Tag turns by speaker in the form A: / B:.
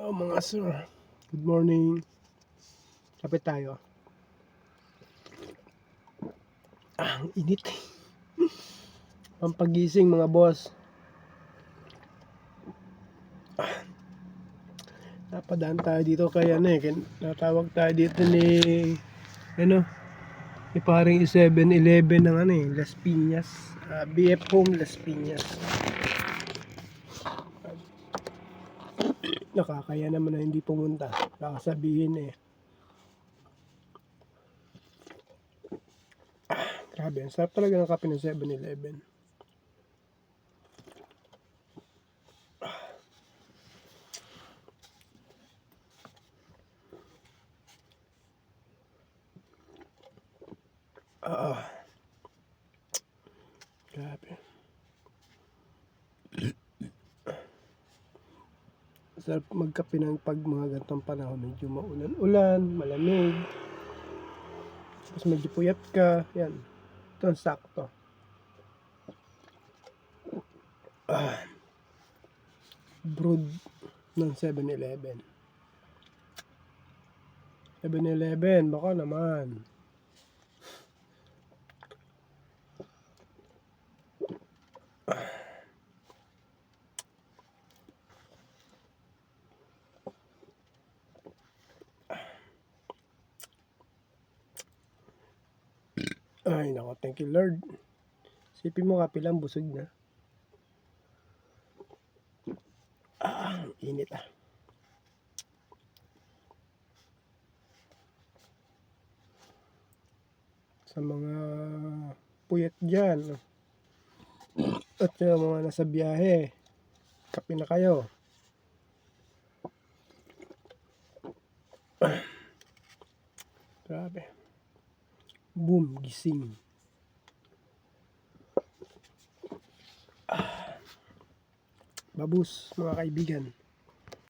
A: Hello mga sir. Good morning. Kapit tayo. Ang init. Pampagising mga boss. Napadaan tayo dito kay natawag tayo dito ni paring 7-Eleven ng Las Piñas. BF Home Las Piñas. Nakakaya naman na hindi pumunta. Kakasabihin grabe, ang sarap talaga ng kape ng 7-Eleven. Grabe. Sarap magkape ng pag mga gantong panahon. Medyo maulan-ulan, malamig. Tapos medyo puyat ka. Yan. Ito ang sakto. Brewed ng 7-Eleven. 7-Eleven, baka naman. Ay nako, thank you Lord. Sipin mo kape lang, busog na. Ang init Sa mga puyat dyan at sa mga nasa biyahe, kape na kayo. Grabe. Boom, gising. Babus mga kaibigan.